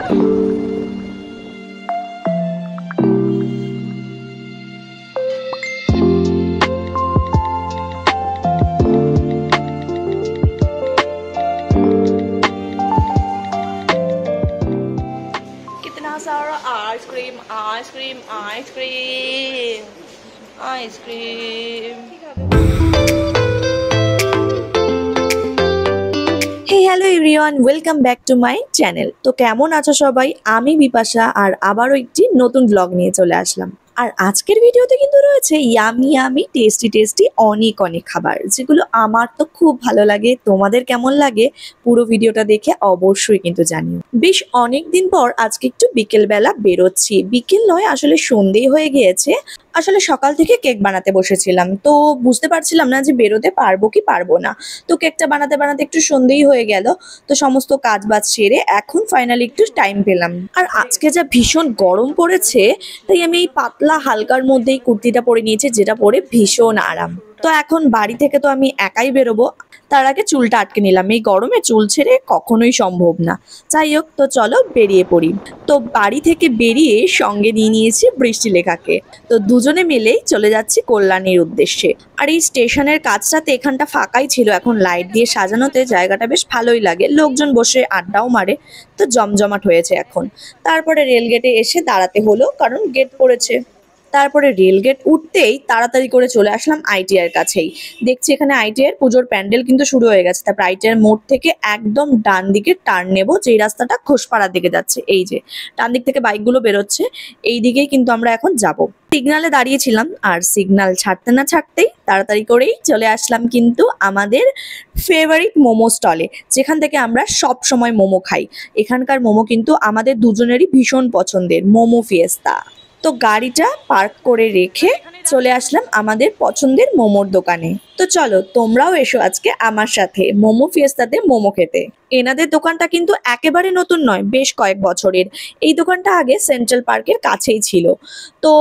सारा ice cream ice cream ice cream ice cream. Hey hello everyone, welcome back to my channel. तो কেমন আছো সবাই? আমি বিপাশা আর আবারও একটি নতুন ব্লগ নিয়ে চলে আসলাম। আর আজকের ভিডিওতে কিন্তু রয়েছে ইয়ামি ইয়ামি টেস্টি টেস্টি অনেক অনেক খাবার, যেগুলো আমার তো খুব ভালো লাগে। তোমাদের কেমন লাগে পুরো ভিডিওটা দেখে অবশ্যই কিন্তু জানিও। বেশ অনেক দিন পর আজকে একটু বিকেলবেলা বেরোচ্ছি। বিকেল নয়, আসলে সন্ধেই হয়ে গিয়েছে। আসলে সকাল থেকে কেক বানাতে বসেছিলাম, তো বুঝতে পারছিলাম না যে বেরোতে পারবো কি পারবো না। তো কেকটা বানাতে বানাতে একটু সন্ধেই হয়ে গেল। তো সমস্ত কাজ বাজ সেরে এখন ফাইনালি একটু টাইম পেলাম। আর আজকে যা ভীষণ গরম পড়েছে, তাই আমি এই পাতলা হালকার মধ্যেই কুর্তিটা পরে নিয়েছি, যেটা পরে ভীষণ আরাম। তো এখন বাড়ি থেকে তো আমি একাই বেরোবো, তার আগে চুলটা আটকে নিলাম। এই গরমে চুল ছেড়ে কখনোই সম্ভব না। যাই হোক, তো চলো বেরিয়ে পড়ি। তো বাড়ি থেকে বেরিয়ে সঙ্গে নিয়ে নিয়েছি বৃষ্টি লেখাকে। তো দুজনে মিলেই চলে যাচ্ছি কল্যাণীর উদ্দেশ্যে। আর এই স্টেশনের কাছটাতে এখানটা ফাঁকাই ছিল, এখন লাইট দিয়ে সাজানোতে জায়গাটা বেশ ভালোই লাগে, লোকজন বসে আড্ডাও মারে। তো জমজমাট হয়েছে এখন। তারপরে রেলগেটে এসে দাঁড়াতে হলো, কারণ গেট পড়েছে। তারপরে রেলগেট উঠতেই তাড়াতাড়ি করে চলে আসলাম আইটিআর কাছেই। দেখছি এখানে আইটিআর পুজোর প্যান্ডেল কিন্তু শুরু হয়ে গেছে। তারপর আইটিআর মোড় থেকে একদম ডান দিকে টার্ন নেব, যেই রাস্তাটা ঘোষপাড়ার দিকে যাচ্ছে। এই যে ডান দিক থেকে বাইকগুলো বেরোচ্ছে, এই দিকেই কিন্তু আমরা এখন যাব। সিগনালে দাঁড়িয়েছিলাম, আর সিগনাল ছাড়তে না ছাড়তেই তাড়াতাড়ি করেই চলে আসলাম কিন্তু আমাদের ফেভারিট মোমো স্টলে, যেখান থেকে আমরা সব সময় মোমো খাই। এখানকার মোমো কিন্তু আমাদের দুজনেরই ভীষণ পছন্দের, মোমো ফিয়েস্তা। তো গাড়িটা পার্ক করে রেখে চলে আসলাম আমাদের পছন্দের মোমোর দোকানে। তো চলো তোমরাও এসো আজকে আমার সাথে মোমো ফিয়েস্তাতে মোমো খেতে। এনাদের দোকানটা কিন্তু একেবারে নতুন নয়, বেশ কয়েক বছরের। এই দোকানটা আগে সেন্ট্রাল পার্কের কাছেই ছিল, তো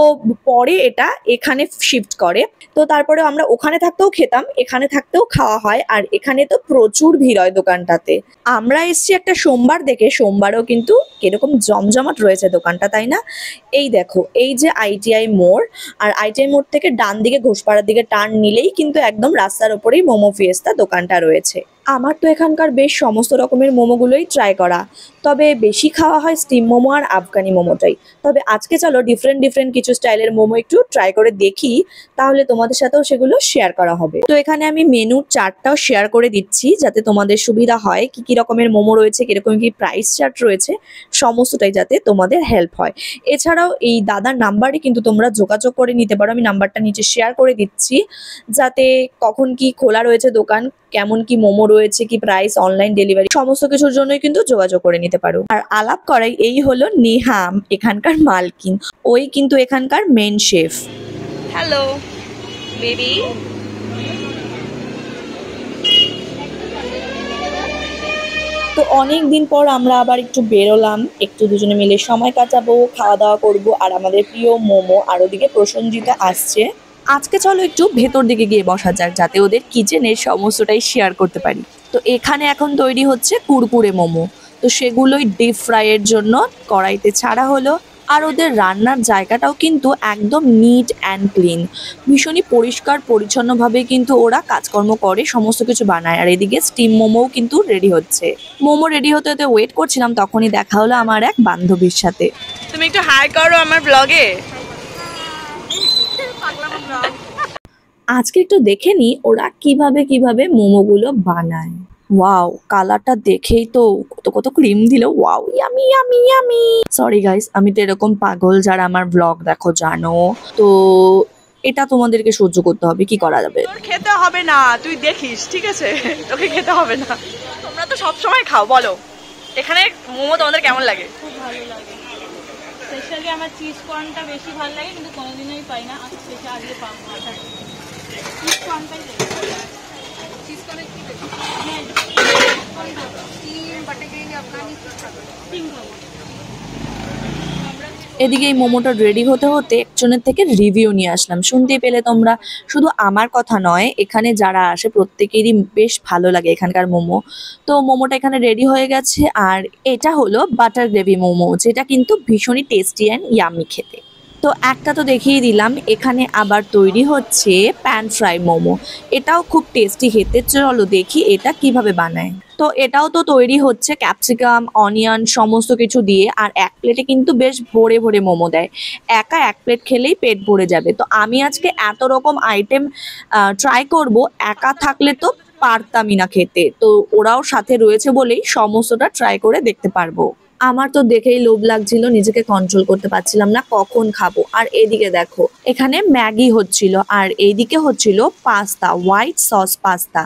পরে এটা এখানে শিফট করে। তো তারপরে আমরা ওখানে থাকতেও খেতাম, এখানে থাকতেও খাওয়া হয়। আর এখানে তো প্রচুর ভিড় হয় দোকানটাতে। আমরা এসছি একটা সোমবার দেখে, সোমবারও কিন্তু কিরকম জমজমাট রয়েছে দোকানটা, তাই না? এই দেখো, এই যে আইটিআই মোড়, আর আইটিআই মোড় থেকে ডান দিকে ঘোষপাড়ার দিকে টার্ন নিলেই কিন্তু একদম রাস্তার ওপরেই মোমো ফিয়েস্তা দোকানটা রয়েছে। আমার তো এখানকার বেশ সমস্ত রকমের মোমোগুলোই ট্রাই করা, তবে বেশি খাওয়া হয় স্টিম মোমো আর আফগানি মোমোটাই। তবে আজকে চলো ডিফারেন্ট কিছু স্টাইলের মোমো একটু ট্রাই করে দেখি, তাহলে তোমাদের সাথেও সেগুলো শেয়ার করা হবে। তো এখানে আমি মেনুর চার্টটাও শেয়ার করে দিচ্ছি, যাতে তোমাদের সুবিধা হয়। কি রকমের মোমো রয়েছে, কিরকম কি প্রাইস চার্ট রয়েছে, সমস্তটাই যাতে তোমাদের হেল্প হয়। এছাড়াও এই দাদার নাম্বারে কিন্তু তোমরা যোগাযোগ করে নিতে পারো। আমি নাম্বারটা নিচে শেয়ার করে দিচ্ছি, যাতে কখন কি খোলা রয়েছে দোকান, কেমন কি মোমো রয়েছে, কি প্রাইস, অনলাইন ডেলিভারি, সমস্ত কিছুর জন্যই কিন্তু যোগাযোগ করে নিতে পারো। আর আলাপ করাই এই হলো নেহাম, এখানকার মালকিন। ওই কিন্তু এখানকার মেন শেফ। Hello baby. তো অনেক দিন পর আমরা আবার একটু বেরোলাম, একটু দুজনে মিলে সময় কাটাবো, খাওয়া দাওয়া করবো। আর আমাদের প্রিয় মোমো আর ওদিকে প্রসঞ্জিতা আসছে। আজকে চলো একটু ভেতর দিকে গিয়ে বসা যাক, যাতে ওদের কিচেনের সমস্তটাই শেয়ার করতে পারি। তো এখানে এখন তৈরি হচ্ছে কুরকুরে মোমো। তো সেগুলোই ডিপ ফ্রাইয়ের জন্য কড়াইতে ছাড়া হলো। আর ওদের রান্নার জায়গাটাও কিন্তু একদম নিট অ্যান্ড ক্লিন, ভীষণই পরিষ্কার পরিচ্ছন্নভাবে কিন্তু ওরা কাজকর্ম করে, সমস্ত কিছু বানায়। আর এদিকে স্টিম মোমোও কিন্তু রেডি হচ্ছে। মোমো রেডি হতে হতে ওয়েট করছিলাম, তখনই দেখা হলো আমার এক বান্ধবীর সাথে। তুমি একটু হাই করো আমার ব্লগে। আজকে একটু দেখে নি ওরা কিভাবে মোমোগুলো বানায়। ওয়াও, কালারটা দেখেই তো কত ক্রিম দিল। Wow, yummy yummy yummy. Sorry guys, আমি তো এরকম পাগল, যারা আমার ব্লগ দেখো জানো। তো এটা তোমাদেরকে সহ্য করতে হবে, কি করা যাবে। তোর খেতে হবে না, তুই দেখিস, ঠিক আছে? তোকে খেতে হবে না, তোমরা তো সব সময় খাও। বলো এখানে মোমো তোমাদের কেমন লাগে? খুব ভালো লাগে, স্পেশালি আমার চিজ কর্নটা বেশি ভালো লাগে, কিন্তু কোনোদিনই পাই না। স্পেশালি আজকে পাবো। চিজ কর্নটাই চিজ কর্নের কি এদিকে এই মোমোটা রেডি হতে হতে একজনের থেকে রিভিউ নিয়ে আসলাম। শুনতেই পেলে তোমরা, শুধু আমার কথা নয়, এখানে যারা আসে প্রত্যেকেরই বেশ ভালো লাগে এখানকার মোমো। তো মোমোটা এখানে রেডি হয়ে গেছে, আর এটা হলো বাটার গ্রেভি মোমো, যেটা কিন্তু ভীষণই টেস্টি অ্যান্ড ইয়ামি খেতে। তো একটা তো দেখিয়ে দিলাম, এখানে আবার তৈরি হচ্ছে প্যান ফ্রাই মোমো। এটাও খুব টেস্টি খেতে, চলো দেখি এটা কিভাবে বানায়। তো এটাও তো তৈরি হচ্ছে ক্যাপসিকাম, অনিয়ন সমস্ত কিছু দিয়ে, আর এক প্লেটে কিন্তু বেশ ভরে ভরে মোমো দেয়। একা এক প্লেট খেলেই পেট ভরে যাবে। তো আমি আজকে এত রকম আইটেম ট্রাই করব, একা থাকলে তো পারতামই না খেতে। তো ওরাও সাথে রয়েছে বলেই সমস্তটা ট্রাই করে দেখতে পারবো। আমার তো দেখেই লোভ লাগছিল, নিজেকে কন্ট্রোল করতে পারছিলাম না কখন খাবো। আর এদিকে দেখো, এখানে ম্যাগি হচ্ছিল, আর এইদিকে হচ্ছিল পাস্তা, হোয়াইট সস পাস্তা।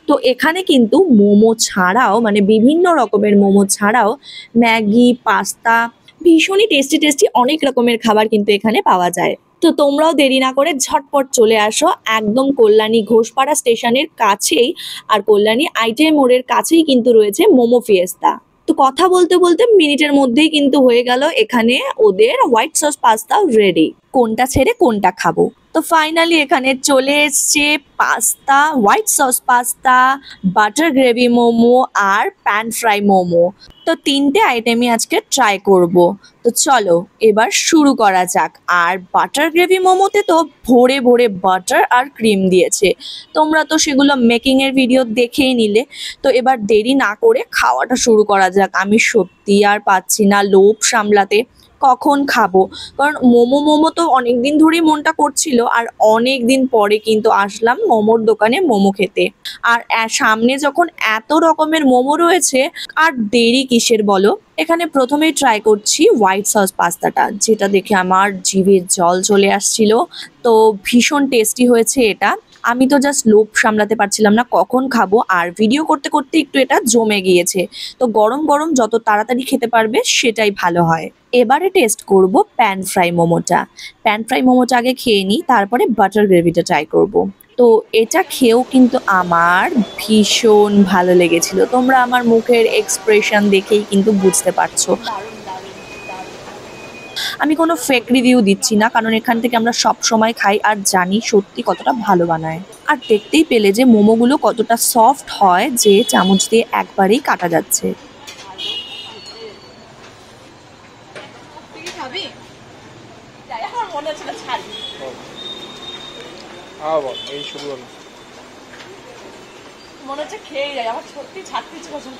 তো এখানে কিন্তু মোমো ছাড়াও, মানে বিভিন্ন রকমের মোমো ছাড়াও ম্যাগি, পাস্তা, ভীষণই টেস্টি টেস্টি অনেক রকমের খাবার কিন্তু এখানে পাওয়া যায়। তো তোমরাও দেরি না করে ঝটপট চলে আসো, একদম কল্যাণী ঘোষপাড়া স্টেশনের কাছেই, আর কল্যাণী আইটিআই মোড়ের কাছেই কিন্তু রয়েছে মোমো ফিয়েস্তা। তো কথা বলতে বলতে মিনিটের মধ্যেই কিন্তু হয়ে গেল এখানে ওদের হোয়াইট সস পাস্তাও রেডি। কোনটা ছেড়ে কোনটা খাবো। তো ফাইনালি এখানে চলে এসছে pasta, white sauce pasta, butter gravy momo আর প্যান ফ্রাই মোমো। তো তিনটে আইটেমই আজকে ট্রাই করব। তো চলো এবার শুরু করা যাক। আর বাটার গ্রেভি মোমোতে তো ভরে ভরে বাটার আর ক্রিম দিয়েছে, তোমরা তো সেগুলো মেকিংয়ের ভিডিও দেখেই নিলে। তো এবার দেরি না করে খাওয়াটা শুরু করা যাক। আমি সত্যি আর পাচ্ছি না লোভ সামলাতে, কখন খাবো। কারণ মোমো মোমো তো অনেক দিন ধরেই মনটা করছিল, আর অনেক দিন পরে কিন্তু আসলাম মোমোর দোকানে মোমো খেতে। আর সামনে যখন এত রকমের মোমো রয়েছে, আর দেরি কিসের বলো। এখানে প্রথমেই ট্রাই করছি হোয়াইট সস পাস্তাটা, যেটা দেখে আমার জিভে জল চলে আসছিল। তো ভীষণ টেস্টি হয়েছে এটা। আমি তো জাস্ট লোভ সামলাতে পারছিলাম না কখন খাবো, আর ভিডিও করতে করতে একটু এটা জমে গিয়েছে। তো গরম গরম যত তাড়াতাড়ি খেতে পারবে সেটাই ভালো হয়। এবারে টেস্ট করব প্যান ফ্রাই মোমোটা। প্যান ফ্রাই মোমোটা আগে খেয়ে নিই, তারপরে বাটার গ্রেভিটা ট্রাই করব। তো এটা খেয়েও কিন্তু আমার ভীষণ ভালো লেগেছিল। তোমরা আমার মুখের এক্সপ্রেশন দেখেই কিন্তু বুঝতে পারছো। দারুণ দারুণ দারুণ। আমি কোনো ফেক রিভিউ দিচ্ছি না, কারণ এখান থেকে আমরা সব সময় খাই আর জানি সত্যি কতটা ভালো বানায়। আর দেখতেই পেলে যে মোমোগুলো কতটা সফট হয়, যে চামচ দিয়ে একবারেই কাটা যাচ্ছে। তুই কি খাবি? যাই, আমার মনে হচ্ছে না ছাড়ি। এই শুরু হলো। মনে হচ্ছে খেয়ে যায়, আমার সত্যি ছাড়তে ইচ্ছে করছে না।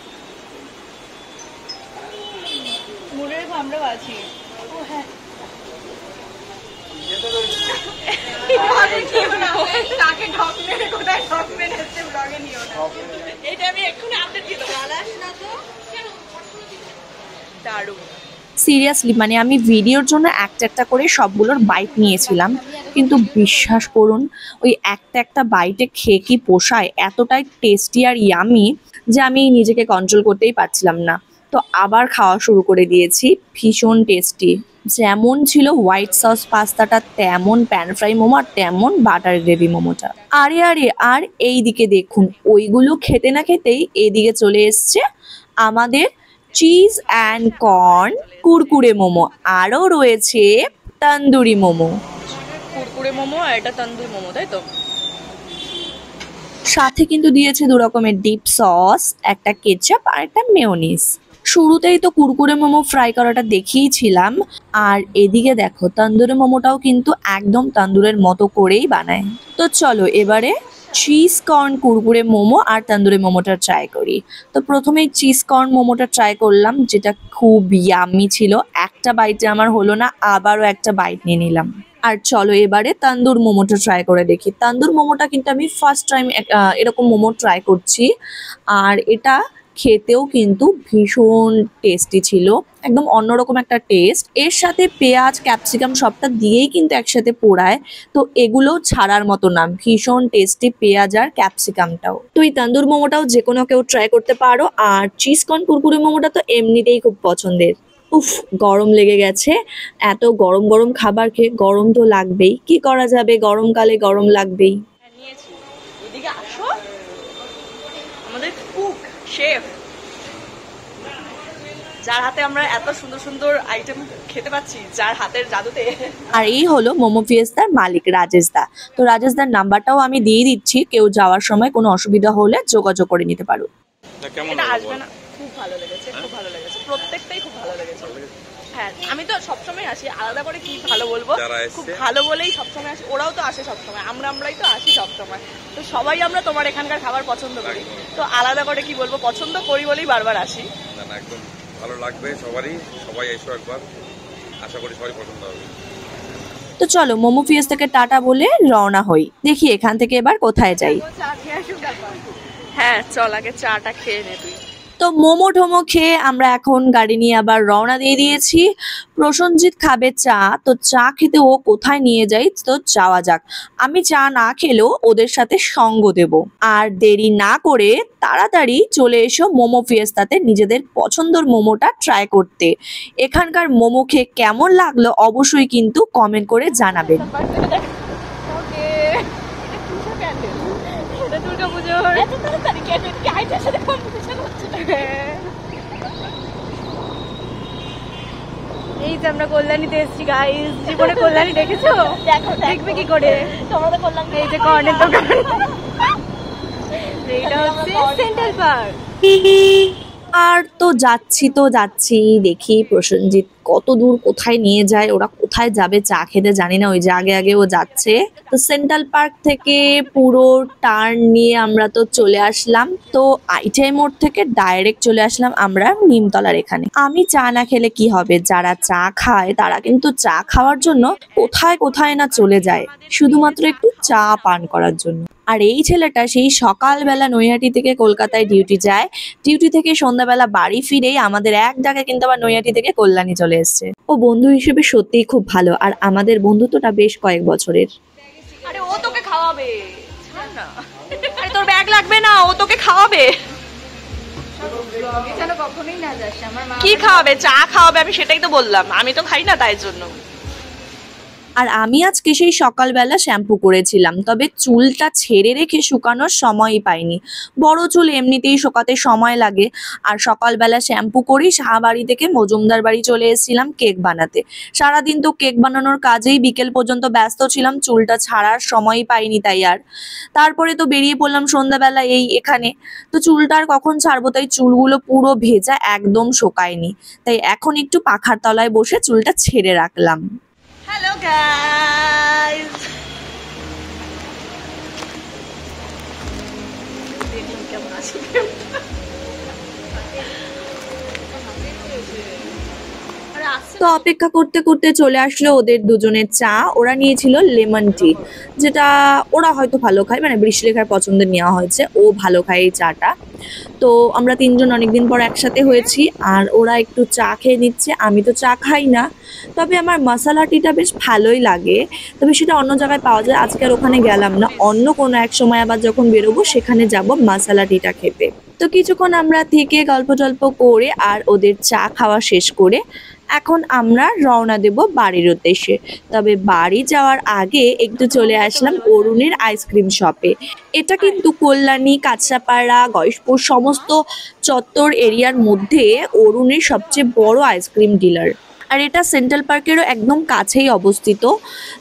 মনে রেখো আমরাও আছি। ও হ্যাঁ, তাকে ঢক মেরে কোথায় ঢক মেরে হচ্ছে ব্লগে নিও না। এটা আমি এক্ষুনি আপডেট দিয়ে দেবো। আলাস না তো দারুণ। সিরিয়াসলি, মানে আমি ভিডিওর জন্য একটা একটা করে সবগুলোর বাইট নিয়েছিলাম, কিন্তু বিশ্বাস করুন ওই একটা একটা বাইটে খেয়ে কি পোষায়। এতটাই টেস্টি আর ইয়ামি যে আমি নিজেকে কন্ট্রোল করতেই পারছিলাম না। তো আবার খাওয়া শুরু করে দিয়েছি। ভীষণ টেস্টি, যেমন ছিল হোয়াইট সস পাস্তাটা, তেমন প্যান ফ্রাই মোমো, আর তেমন বাটার গ্রেভি মোমোটা। আরে আরে, আর এই দিকে দেখুন, ওইগুলো খেতে না খেতেই এদিকে চলে এসছে আমাদের cheese and corn Kurkure momo. আরও রয়েছে তন্দুরি মোমো, কুরকুরে মোমো আর এটা তন্দুরি মোমো, তাই তো? সাথে কিন্তু দিয়েছে দু রকমের ডিপ সস, একটা কেচাপ আর একটা মেয়োনিজ। শুরুতেই তো কুরকুরে মোমো ফ্রাই করাটা দেখিয়েছিলাম, আর এদিকে দেখো তন্দুরি মোমোটাও কিন্তু একদম তন্দুরের মতো করেই বানায়। তো চলো এবারে চিজ কর্ন কুরকুরে মোমো আর তন্দুরি মোমোটা ট্রাই করি। তো প্রথমেই চিজ কর্ন মোমোটা ট্রাই করলাম, যেটা খুব ইয়াম্মি ছিল। একটা বাইটে আমার হলো না, আবারও একটা বাইট নিয়ে নিলাম। আর চলো এবারে তন্দুর মোমোটা ট্রাই করে দেখি। তন্দুর মোমোটা কিন্তু আমি ফার্স্ট টাইম এরকম মোমো ট্রাই করছি, আর এটা খেতেও কিন্তু ভীষণ টেস্টি ছিল, একদম অন্যরকম একটা টেস্ট। এর সাথে পেঁয়াজ, ক্যাপসিকাম সবটা দিয়েই কিন্তু একসাথে পোড়ায়। তো এগুলো ছাড়ার মতো না, ভীষণ টেস্টি পেঁয়াজ আর ক্যাপসিকামটাও। তো এই তন্দুর মোমোটাও যে কোনো কেউ ট্রাই করতে পারো। আর চিজ কর্ন কুরকুরে মোমোটা তো এমনিতেই খুব পছন্দের। উফ, গরম লেগে গেছে। এত গরম গরম খাবার খেয়ে গরম তো লাগবেই, কি করা যাবে, গরমকালে গরম লাগবেই। হ্যাঁ, নিয়েছি। এদিকে আসো, আমাদের কুক শেফ যার হাতে আমরা এত সুন্দর সুন্দর আইটেম খেতে পাচ্ছি, যার হাতের জাদুতে। আর এই হলো মোমো ফিয়েস্তার মালিক রাজেশ দা। তো রাজেশ দার নাম্বারটাও আমি দিয়ে দিচ্ছি, কেউ যাওয়ার সময় কোনো অসুবিধা হলে যোগাযোগ করে নিতে পারো। এটা আসবে না, খুব ভালো লেগেছে, খুব ভালো লেগেছে, প্রত্যেকটাই খুব ভালো লেগেছে। হ্যাঁ, আমি তো সবসময় আসি, আলাদা করে কি ভালো বলবো, খুব ভালো বলেই সবসময় আসি। ওরাও তো আসে সবসময়, আমরাই তো আসি সবসময়। তো সবাই আমরা তোমার এখানকার খাবার পছন্দ করি, তো আলাদা করে কি বলবো, পছন্দ করি বলেই বারবার আসি। না একদম ভালো লাগবে সবারই, সবাই এসো একবার, আশা করি সবাই পছন্দ হবে। তো চলো মোমো ফিয়েস থেকে টাটা বলে রওনা হই, দেখি এখান থেকে এবার কোথায় যাই। হ্যাঁ চল, আগে চাটা খেয়ে নে তুই। তো মোমো টোমো খেয়ে আমরা এখন গাড়ি নিয়ে আবার রওনা দিয়ে দিয়েছি। প্রসেনজিৎ খাবে চা, তো চা খেতে ও কোথায় নিয়ে যাই তো যাওয়া যাক। আমি চা না খেলেও ওদের সাথে সঙ্গ দেব। আর দেরি না করে তাড়াতাড়ি চলে এসো মোমো ফিয়েস্তাতে নিজেদের পছন্দের মোমোটা ট্রাই করতে। এখানকার মোমো খেয়ে কেমন লাগলো অবশ্যই কিন্তু কমেন্ট করে জানাবেন। এই যে আমরা কল্যাণীতে এসেছি গাইস, জীবনে কল্যাণী দেখেছো? দেখবে কি করে, তোমরা তো কল্যাণী। এই যে কর্নের দোকান, এইটা হচ্ছে সেন্ট্রাল পার্ক। আর তো যাচ্ছি, দেখি প্রসেনজিৎ কত দূর কোথায় নিয়ে যায়, ওরা কোথায় যাবে চা খেতে জানি না। ওই যে আগে ও যাচ্ছে। তো সেন্ট্রাল পার্ক থেকে পুরো টার্ন নিয়ে আমরা তো চলে আসলাম। তো আইটিআই মোড় থেকে ডাইরেক্ট চলে আসলাম আমরা নিমতলার এখানে। আমি চা না খেলে কি হবে, যারা চা খায় তারা কিন্তু চা খাওয়ার জন্য কোথায় না চলে যায়, শুধুমাত্র একটু চা পান করার জন্য। আর এই ছেলেটা সেই সকালবেলা নৈহাটি থেকে কলকাতায় ডিউটি যায়, ডিউটি থেকে সন্ধ্যাবেলা বাড়ি ফিরেই আমাদের এক ডাকে কিন্তু আবার নৈহাটি থেকে কল্যাণী চলে এসছে। ও বন্ধু হিসেবে সত্যিই খুব ভালো, আর আমাদের বন্ধুত্বটা বেশ কয়েক বছরের। আরে ও তোকে খাওয়াবে, ছাড় না। আরে তোর ব্যাগ লাগবে না, ও তোকে খাওয়াবে। কখনোই না যাস, আমার মা কি খাওয়াবে? চা খাওয়াবে, আমি সেটাই তো বললাম, আমি তো খাই না তাই জন্য। আর আমি আজকে সেই সকালবেলা শ্যাম্পু করেছিলাম, তবে চুলটা ছেড়ে রেখে শুকানোর সময়ই পাইনি। বড় চুল এমনিতেই শুকাতে সময় লাগে। আর সকালবেলা শ্যাম্পু করি শাহবাড়ি থেকে মজুমদার বাড়ি চলে এসেছিলাম কেক বানাতে। সারাদিন তো কেক বানানোর কাজেই বিকেল পর্যন্ত ব্যস্ত ছিলাম, চুলটা ছাড়ার সময়ই পাইনি তাই। আর তারপরে তো বেরিয়ে পড়লাম সন্ধ্যাবেলা এখানে। তো চুলটা আর কখন ছাড়বো, তাই চুলগুলো পুরো ভেজা, একদম শোকায়নি। তাই এখন একটু পাখার তলায় বসে চুলটা ছেড়ে রাখলাম। হ্যালো গাইস, দেখুন কেমন আছে। তো অপেক্ষা করতে করতে চলে আসলো ওদের দুজনের চা। ওরা নিয়েছিল লেমন টি, যেটা ওরা হয়তো ভালো খায়, মানে বৃষ্টিলেখার পছন্দের নেওয়া হয়েছে, ও ভালো খায় এই চাটা। তো আমরা তিনজন অনেকদিন পর একসাথে হয়েছি, আর ওরা একটু চা খেয়ে নিচ্ছে। আমি তো চা খাই না, তবে আমার মশলা টিটা বেশ ভালোই লাগে, তবে সেটা অন্য জায়গায় পাওয়া যায়। আজকে আর ওখানে গেলাম না, অন্য কোনো এক সময় আবার যখন বেরোবো সেখানে যাব মশলা টিটা খেতে। তো কিছুক্ষণ আমরা থেকে গল্প টল্প করে আর ওদের চা খাওয়া শেষ করে এখন আমরা রওনা দেব বাড়ির উদ্দেশ্যে। তবে বাড়ি যাওয়ার আগে একটু চলে আসলাম অরুণের আইসক্রিম শপে। এটা কিন্তু কল্যাণী, কাঁচরাপাড়া, গয়েশপুর সমস্ত চত্বর এরিয়ার মধ্যে অরুণের সবচেয়ে বড় আইসক্রিম ডিলার। আর এটা সেন্ট্রাল পার্কেরও একদম কাছেই অবস্থিত।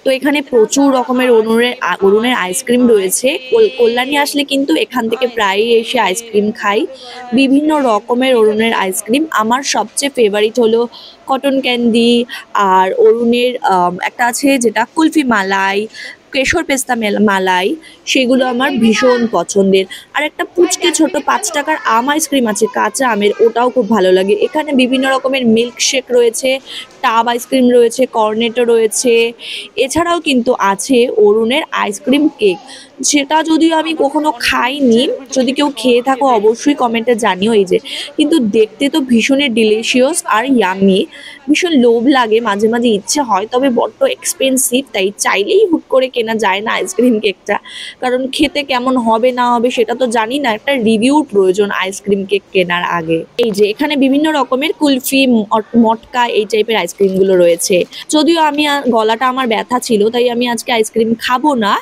তো এখানে প্রচুর রকমের অরুণের আইসক্রিম রয়েছে। কল্যাণী আসলে কিন্তু এখান থেকে প্রায়ই এসে আইসক্রিম খাই, বিভিন্ন রকমের অরুণের আইসক্রিম। আমার সবচেয়ে ফেভারিট হলো কটন ক্যান্ডি, আর অরুণের একটা আছে যেটা কুলফি মালাই, কেশর পেস্তা মালাই, সেগুলো আমার ভীষণ পছন্দের। আর একটা পুচকে ছোট 5 টাকার আম আইসক্রিম আছে কাঁচা আমের, ওটাও খুব ভালো লাগে। এখানে বিভিন্ন রকমের মিল্কশেক রয়েছে, টাব আইসক্রিম রয়েছে, কর্নেটো রয়েছে, এছাড়াও কিন্তু আছে অরুণের আইসক্রিম কেক, সেটা যদিও আমি কখনো খাইনি। যদি কেউ খেয়ে থাকো অবশ্যই কমেন্টে জানিও। এই যে কিন্তু দেখতে তো ভীষণই ডিলিশিয়াস আর ইয়ামি, ভীষণ লোভ লাগে, মাঝে মাঝে ইচ্ছে হয়, তবে বড্ড এক্সপেন্সিভ, তাই চাইলেই হুট করে কেনা যায় না আইসক্রিম কেকটা, কারণ খেতে কেমন হবে না হবে সেটা তো জানি না, একটা রিভিউর প্রয়োজন আইসক্রিম কেক কেনার আগে। এই যে এখানে বিভিন্ন রকমের কুলফি, মটকা, এই টাইপের আইসক্রিমগুলো রয়েছে। যদিও আমি গলাটা আমার ব্যথা ছিল, তাই আমি আজকে আইসক্রিম খাবো না,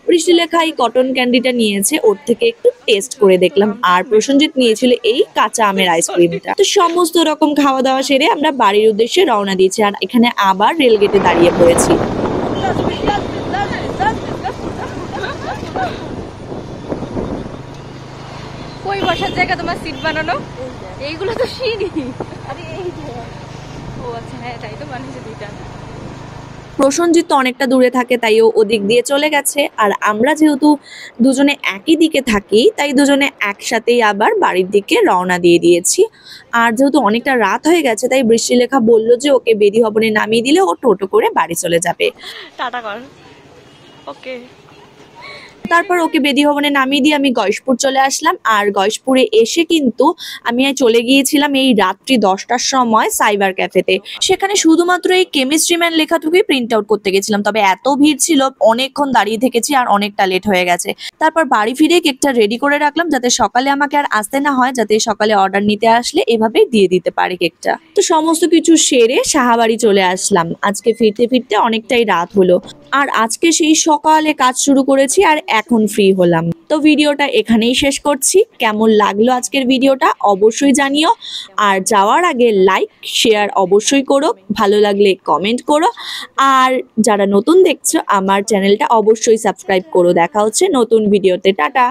বৃষ্টিলেখাই তাই কটন ক্যান্ডিটা নিয়েছে, ওর থেকে একটু টেস্ট করে দেখলাম। আর প্রসেনজিৎ নিয়েছিল এই কাঁচা আমের আইসক্রিমটা। তো সমস্ত রকম খাওয়া দাওয়া সেরে আমরা বাড়ির উদ্দেশ্যে রওনা দিয়েছি। আর এখানে আবার রেলগেটে দাঁড়িয়ে পড়েছি। কই বসার জায়গা তোমার সিট বানানো? এইগুলো তো সিঁড়ি। আরে এই যে, ও আচ্ছা হ্যাঁ তাই তো বানিয়েছে দুইটা। প্রসেনজিৎ তো অনেকটা দূরে থাকে, তাই ও ওদিক দিয়ে চলে গেছে। আর আমরা যেহেতু দুজনে একই দিকে থাকি, তাই দুজনে একসাথেই আবার বাড়ির দিকে রওনা দিয়ে দিয়েছি। আর যেহেতু অনেকটা রাত হয়ে গেছে, তাই বৃষ্টিলেখা বলল যে ওকে বেদি ভবনে নামিয়ে দিলে ও টোটো করে বাড়ি চলে যাবে। টাটা কর। ওকে। তারপর ওকে বেদি ভবনে নামিয়ে দিয়ে আমি গয়েশপুর চলে আসলাম। আর গয়েশপুরে এসে কিন্তু আমি চলে গিয়েছিলাম এই রাত্রি 10টার সময় সাইবার ক্যাফেতে। সেখানে শুধুমাত্র এই কেমিস্ট্রি ম্যান লেখাটুকুই প্রিন্ট আউট করতে গেছিলাম, তবে এত ভিড় ছিল, অনেকক্ষণ দাঁড়িয়ে থেকেছি আর অনেকটা লেট হয়ে গেছে। তারপর বাড়ি ফিরে কেকটা রেডি করে রাখলাম, যাতে সকালে আমাকে আর আসতে না হয়, যাতে সকালে অর্ডার নিতে আসলে এভাবেই দিয়ে দিতে পারে কেকটা। তো সমস্ত কিছু সেরে সাহাবাড়ি চলে আসলাম। আজকে ফিরতে ফিরতে অনেকটাই রাত হলো। আর আজকে সেই সকালে কাজ শুরু করেছি আর এখন ফ্রি হলাম। তো ভিডিওটা এখানেই শেষ করছি। কেমন লাগলো আজকের ভিডিওটা অবশ্যই জানিও। আর যাওয়ার আগে লাইক শেয়ার অবশ্যই করো, ভালো লাগলে কমেন্ট করো। আর যারা নতুন দেখছো আমার চ্যানেলটা অবশ্যই সাবস্ক্রাইব করো। দেখা হচ্ছে নতুন ভিডিওতে। টাটা।